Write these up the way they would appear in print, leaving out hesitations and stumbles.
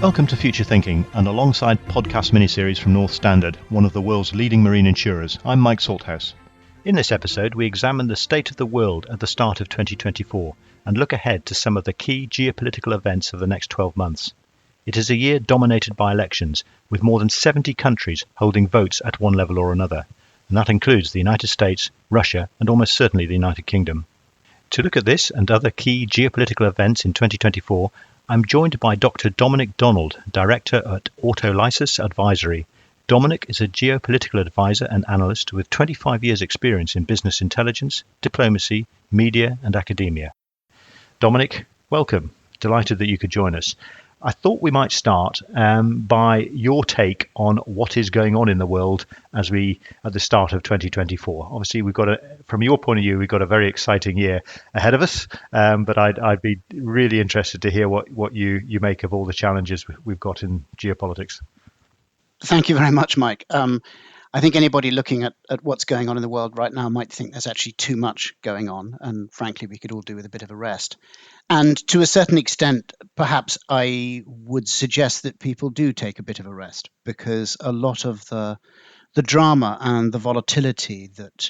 Welcome to Future Thinking, an alongside podcast miniseries from North Standard, one of the world's leading marine insurers. I'm Mike Salthouse. In this episode, we examine the state of the world at the start of 2024 and look ahead to some of the key geopolitical events of the next 12 months. It is a year dominated by elections, with more than 70 countries holding votes at one level or another, and that includes the United States, Russia, and almost certainly the United Kingdom. To look at this and other key geopolitical events in 2024, I'm joined by Dr. Dominic Donald, Director at Autolysis Advisory. Dominic is a geopolitical advisor and analyst with 25 years' experience in business intelligence, diplomacy, media, and academia. Dominic, welcome. Delighted that you could join us. I thought we might start by your take on what is going on in the world at the start of 2024. Obviously, from your point of view, we've got a very exciting year ahead of us. But I'd be really interested to hear what you make of all the challenges we've got in geopolitics. Thank you very much, Mike. I think anybody looking at what's going on in the world right now might think there's actually too much going on, and frankly, we could all do with a bit of a rest. And to a certain extent, perhaps I would suggest that people do take a bit of a rest, because a lot of the drama and the volatility that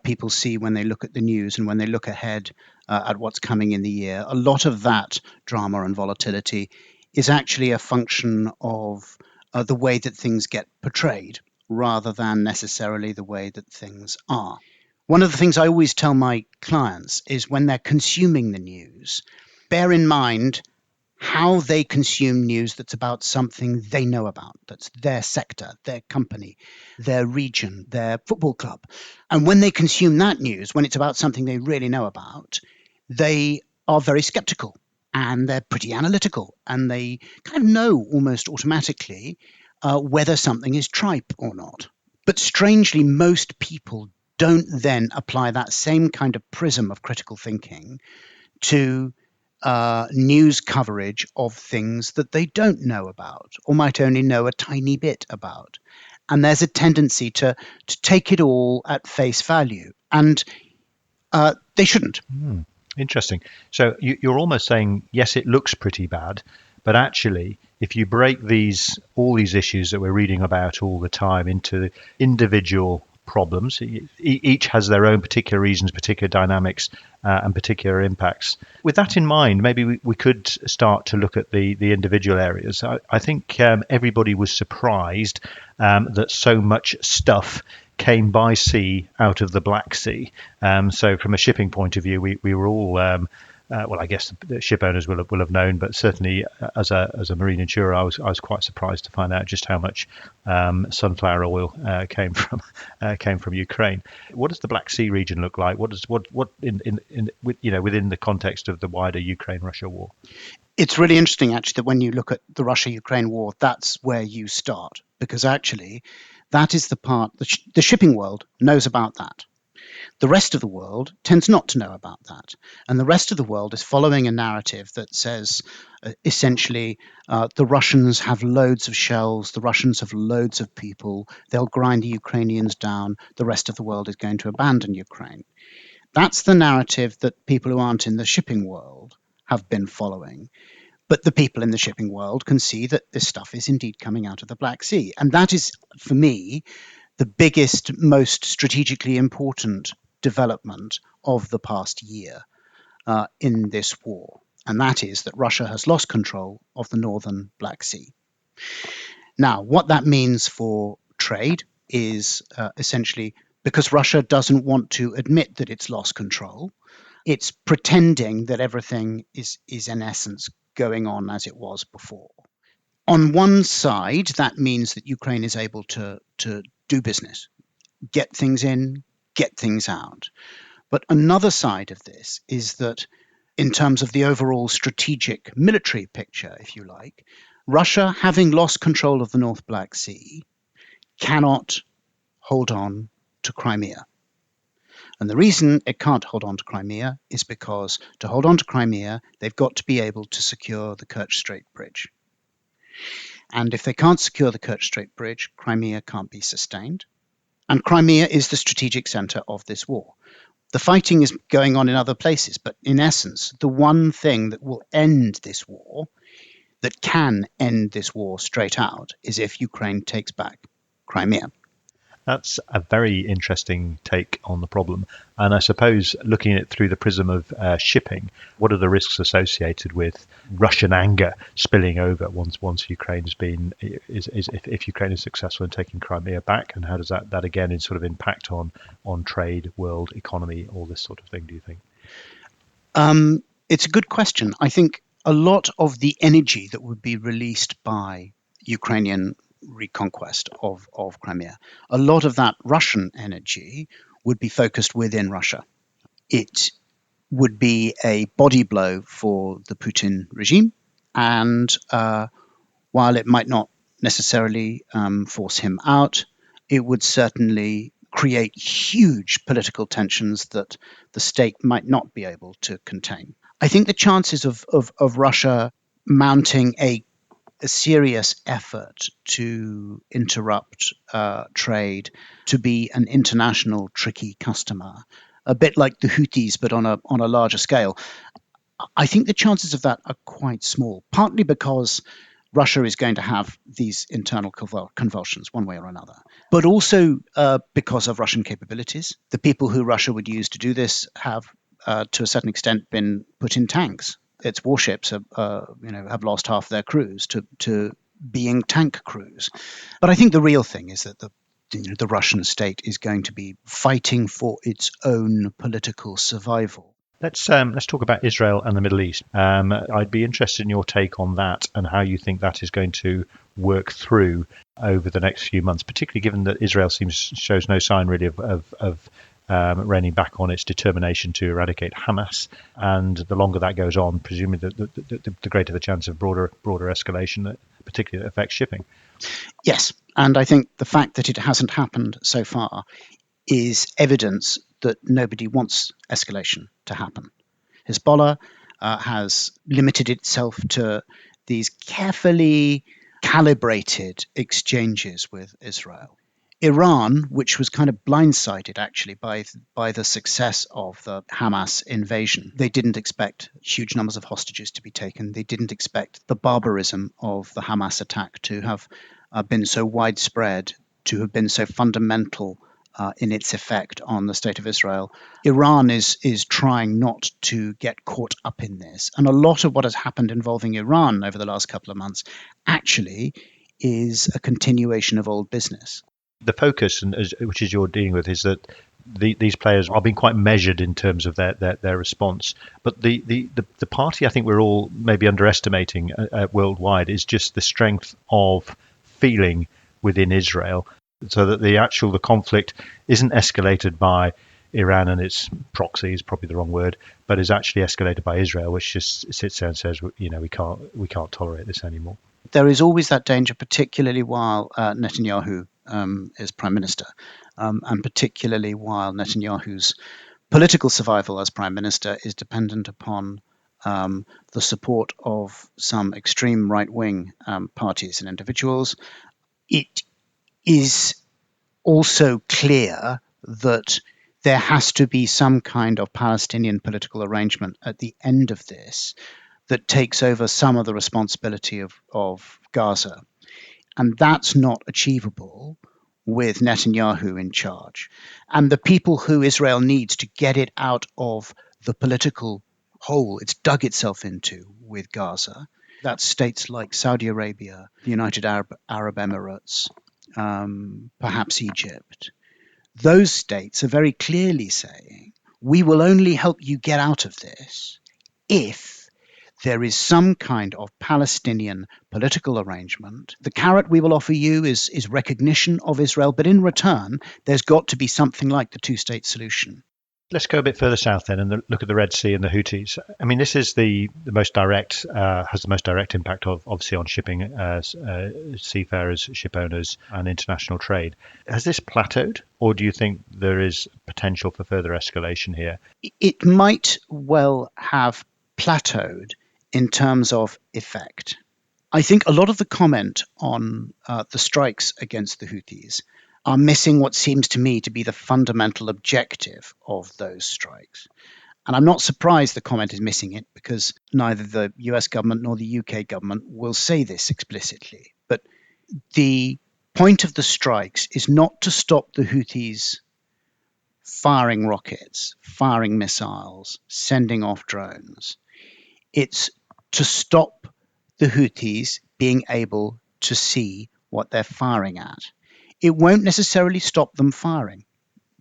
people see when they look at the news and when they look ahead at what's coming in the year, a lot of that drama and volatility is actually a function of the way that things get portrayed, rather than necessarily the way that things are. One of the things I always tell my clients is when they're consuming the news, bear in mind how they consume news that's about something they know about, that's their sector, their company, their region, their football club. And when they consume that news, when it's about something they really know about, they are very skeptical and they're pretty analytical, and they kind of know almost automatically whether something is tripe or not. But strangely, most people don't then apply that same kind of prism of critical thinking to news coverage of things that they don't know about or might only know a tiny bit about. And there's a tendency to take it all at face value, and they shouldn't. Interesting. So you're almost saying, yes, it looks pretty bad, but actually, if you break all these issues that we're reading about all the time into individual problems, each has their own particular reasons, particular dynamics, and particular impacts. With that in mind, maybe we could start to look at the individual areas. I think everybody was surprised that so much stuff came by sea out of the Black Sea. So from a shipping point of view, we were all well, I guess the ship owners will have known, but certainly as a marine insurer, I was quite surprised to find out just how much sunflower oil came from Ukraine. What does the Black Sea region look like? What within the context of the wider Ukraine-Russia war? It's really interesting, actually, that when you look at the Russia-Ukraine war, that's where you start, because actually that is the part the shipping world knows about that. The rest of the world tends not to know about that. And the rest of the world is following a narrative that says, essentially, the Russians have loads of shells, the Russians have loads of people, they'll grind the Ukrainians down, the rest of the world is going to abandon Ukraine. That's the narrative that people who aren't in the shipping world have been following. But the people in the shipping world can see that this stuff is indeed coming out of the Black Sea. And that is, for me, the biggest, most strategically important development of the past year in this war. And that is that Russia has lost control of the northern Black Sea. Now, what that means for trade is essentially, because Russia doesn't want to admit that it's lost control, it's pretending that everything is in essence going on as it was before. On one side, that means that Ukraine is able to do business, get things in, get things out. But another side of this is that in terms of the overall strategic military picture, if you like, Russia, having lost control of the North Black Sea, cannot hold on to Crimea. And the reason it can't hold on to Crimea is because to hold on to Crimea, they've got to be able to secure the Kerch Strait Bridge. And if they can't secure the Kerch Strait Bridge, Crimea can't be sustained. And Crimea is the strategic center of this war. The fighting is going on in other places, but in essence, the one thing that will end this war, that can end this war straight out is if Ukraine takes back Crimea. That's a very interesting take on the problem. And I suppose looking at it through the prism of shipping, what are the risks associated with Russian anger spilling over once Ukraine's been if Ukraine is successful in taking Crimea back, and how does that again sort of impact on trade, world economy, all this sort of thing? Do you think? It's a good question. I think a lot of the energy that would be released by Ukrainian reconquest of Crimea, a lot of that Russian energy would be focused within Russia. It would be a body blow for the Putin regime, and while it might not necessarily force him out, it would certainly create huge political tensions that the state might not be able to contain. I think the chances of Russia mounting a serious effort to interrupt trade, to be an international tricky customer, a bit like the Houthis, but on a larger scale. I think the chances of that are quite small, partly because Russia is going to have these internal convulsions one way or another, but also because of Russian capabilities. The people who Russia would use to do this have, to a certain extent, been put in tanks. Its warships have lost half their crews to being tank crews. But I think the real thing is that the Russian state is going to be fighting for its own political survival. Let's talk about Israel and the Middle East. I'd be interested in your take on that and how you think that is going to work through over the next few months, particularly given that Israel shows no sign really of reining back on its determination to eradicate Hamas, and the longer that goes on, presumably the greater the chance of broader escalation, that particularly affects shipping. Yes, and I think the fact that it hasn't happened so far is evidence that nobody wants escalation to happen. Hezbollah has limited itself to these carefully calibrated exchanges with Israel. Iran, which was kind of blindsided actually by the success of the Hamas invasion, they didn't expect huge numbers of hostages to be taken. They didn't expect the barbarism of the Hamas attack to have been so widespread, to have been so fundamental in its effect on the state of Israel. Iran is trying not to get caught up in this. And a lot of what has happened involving Iran over the last couple of months actually is a continuation of old business. The focus, which is you're dealing with, is that these players are being quite measured in terms of their response. But the party I think we're all maybe underestimating worldwide is just the strength of feeling within Israel, so that the conflict isn't escalated by Iran and its proxies, probably the wrong word, but is actually escalated by Israel, which just sits there and says, we can't tolerate this anymore. There is always that danger, particularly while Netanyahu is prime minister, and particularly while Netanyahu's political survival as prime minister is dependent upon the support of some extreme right-wing parties and individuals. It is also clear that there has to be some kind of Palestinian political arrangement at the end of this that takes over some of the responsibility of Gaza. And that's not achievable with Netanyahu in charge. And the people who Israel needs to get it out of the political hole it's dug itself into with Gaza, that's states like Saudi Arabia, the United Arab Emirates, perhaps Egypt. Those states are very clearly saying, we will only help you get out of this if there is some kind of Palestinian political arrangement. The carrot we will offer you is recognition of Israel, but in return, there's got to be something like the two-state solution. Let's go a bit further south then and look at the Red Sea and the Houthis. I mean, this is the most direct, has the most direct impact obviously on shipping, seafarers, ship owners, and international trade. Has this plateaued, or do you think there is potential for further escalation here? It might well have plateaued in terms of effect. I think a lot of the comment on the strikes against the Houthis are missing what seems to me to be the fundamental objective of those strikes. And I'm not surprised the comment is missing it, because neither the US government nor the UK government will say this explicitly. But the point of the strikes is not to stop the Houthis firing rockets, firing missiles, sending off drones. It's to stop the Houthis being able to see what they're firing at. It won't necessarily stop them firing,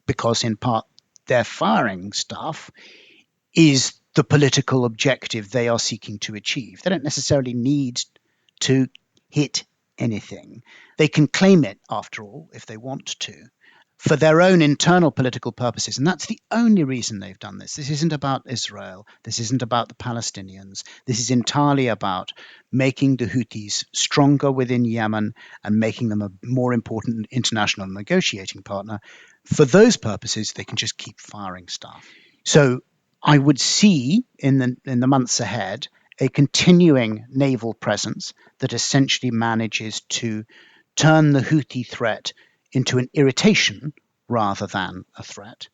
because in part their firing stuff is the political objective they are seeking to achieve. They don't necessarily need to hit anything. They can claim it, after all, if they want to, for their own internal political purposes. And that's the only reason they've done this. This isn't about Israel. This isn't about the Palestinians. This is entirely about making the Houthis stronger within Yemen and making them a more important international negotiating partner. For those purposes, they can just keep firing stuff. So I would see in the months ahead a continuing naval presence that essentially manages to turn the Houthi threat into an irritation rather than a threat,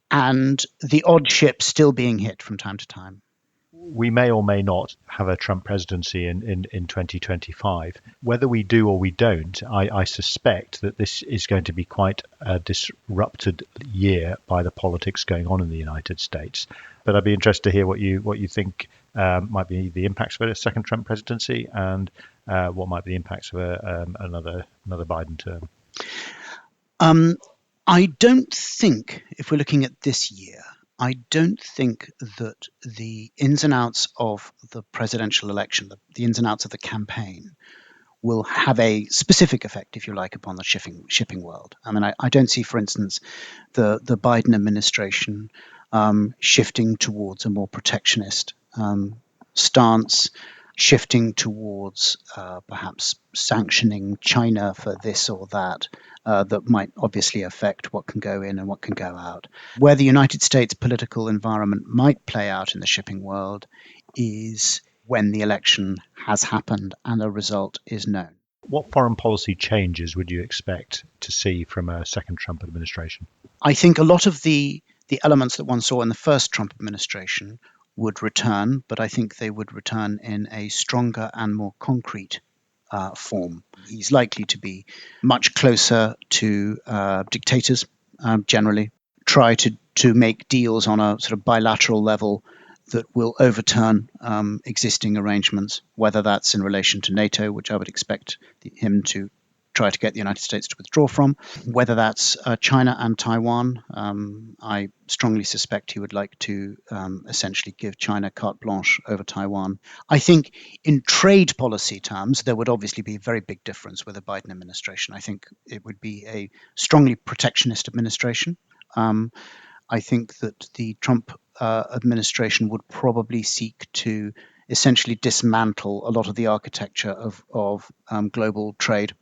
and the odd ship still being hit from time to time. We may or may not have a Trump presidency in 2025. Whether we do or we don't, I suspect that this is going to be quite a disrupted year by the politics going on in the United States. But I'd be interested to hear what you think might be the impacts of a second Trump presidency, and what might be the impacts of another Biden term. I don't think, if we're looking at this year, I don't think that the ins and outs of the presidential election, the ins and outs of the campaign, will have a specific effect, if you like, upon the shipping world. I mean, I don't see, for instance, the Biden administration shifting towards a more protectionist stance, shifting towards perhaps sanctioning China for this or that, that might obviously affect what can go in and what can go out. Where the United States political environment might play out in the shipping world is when the election has happened and a result is known. What foreign policy changes would you expect to see from a second Trump administration? I think a lot of the elements that one saw in the first Trump administration would return, but I think they would return in a stronger and more concrete form. He's likely to be much closer to dictators generally, try to make deals on a sort of bilateral level that will overturn existing arrangements, whether that's in relation to NATO, which I would expect him to try to get the United States to withdraw from, whether that's China and Taiwan. I strongly suspect he would like to essentially give China carte blanche over Taiwan. I think in trade policy terms, there would obviously be a very big difference with the Biden administration. I think it would be a strongly protectionist administration. I think that the Trump administration would probably seek to essentially dismantle a lot of the architecture of global trade.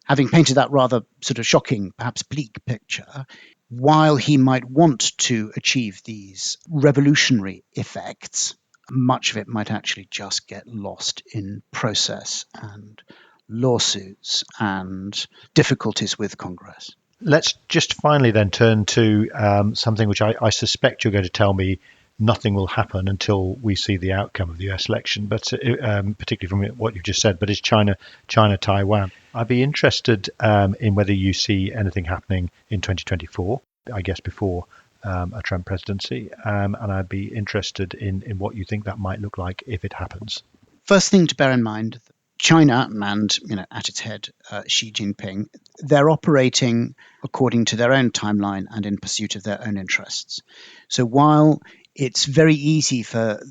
Having painted that rather sort of shocking, perhaps bleak picture, while he might want to achieve these revolutionary effects, much of it might actually just get lost in process and lawsuits and difficulties with Congress. Let's just finally then turn to something which I suspect you're going to tell me nothing will happen until we see the outcome of the US election, but particularly from what you've just said, but it's China-Taiwan. I'd be interested in whether you see anything happening in 2024, I guess before a Trump presidency, and I'd be interested in what you think that might look like if it happens. First thing to bear in mind, China and at its head Xi Jinping, they're operating according to their own timeline and in pursuit of their own interests. So while it's very easy for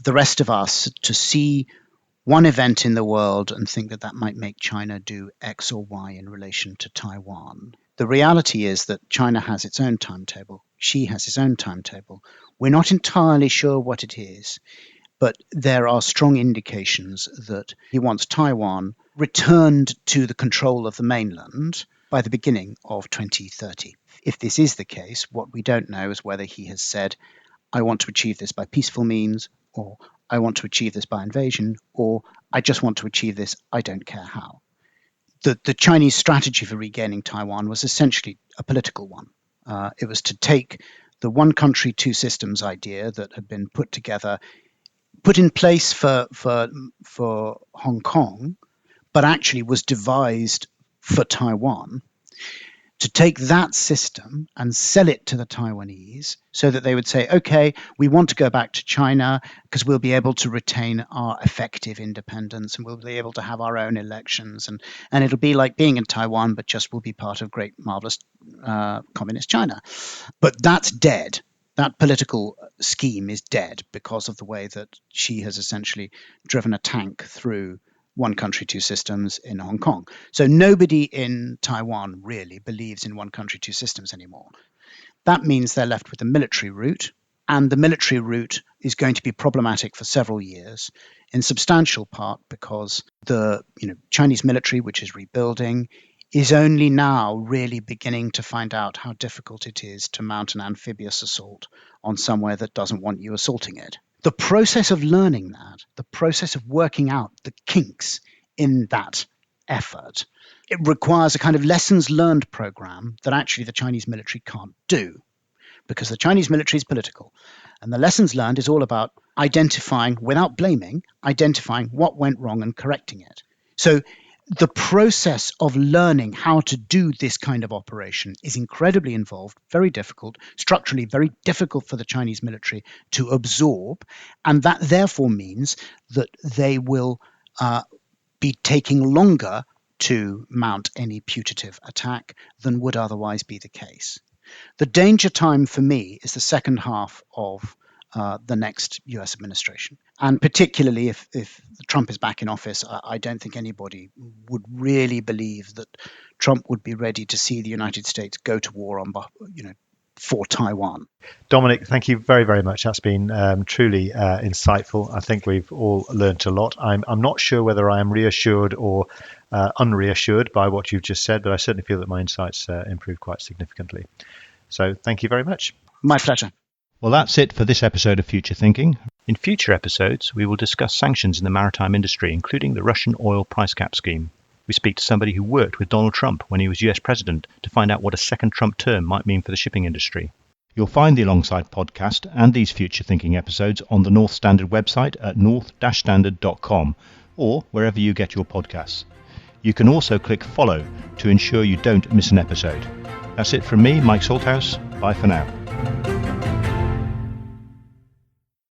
the rest of us to see one event in the world and think that might make China do X or Y in relation to Taiwan, the reality is that China has its own timetable. Xi has his own timetable. We're not entirely sure what it is, but there are strong indications that he wants Taiwan returned to the control of the mainland by the beginning of 2030. If this is the case, what we don't know is whether he has said, I want to achieve this by peaceful means, or I want to achieve this by invasion, or I just want to achieve this, I don't care how. The Chinese strategy for regaining Taiwan was essentially a political one. It was to take the one country, two systems idea that had been put in place for Hong Kong, but actually was devised for Taiwan, to take that system and sell it to the Taiwanese so that they would say, okay, we want to go back to China because we'll be able to retain our effective independence and we'll be able to have our own elections. And it'll be like being in Taiwan, but just we'll be part of great, marvelous communist China. But that's dead. That political scheme is dead because of the way that Xi has essentially driven a tank through one country, two systems in Hong Kong. So nobody in Taiwan really believes in one country, two systems anymore. That means they're left with the military route, and the military route is going to be problematic for several years, in substantial part because the Chinese military, which is rebuilding, is only now really beginning to find out how difficult it is to mount an amphibious assault on somewhere that doesn't want you assaulting it. The process of learning that, the process of working out the kinks in that effort, it requires a kind of lessons learned program that actually the Chinese military can't do, because the Chinese military is political. And the lessons learned is all about identifying, without blaming, identifying what went wrong and correcting it. So the process of learning how to do this kind of operation is incredibly involved, very difficult, structurally very difficult for the Chinese military to absorb. And that therefore means that they will be taking longer to mount any putative attack than would otherwise be the case. The danger time for me is the second half of the next US administration. And particularly if Trump is back in office, I don't think anybody would really believe that Trump would be ready to see the United States go to war for Taiwan. Dominic, thank you very, very much. That's been truly insightful. I think we've all learned a lot. I'm not sure whether I am reassured or unreassured by what you've just said, but I certainly feel that my insights improved quite significantly. So thank you very much. My pleasure. Well, that's it for this episode of Future Thinking. In future episodes, we will discuss sanctions in the maritime industry, including the Russian oil price cap scheme. We speak to somebody who worked with Donald Trump when he was US president to find out what a second Trump term might mean for the shipping industry. You'll find the Alongside podcast and these Future Thinking episodes on the North Standard website at north-standard.com or wherever you get your podcasts. You can also click follow to ensure you don't miss an episode. That's it from me, Mike Salthouse. Bye for now.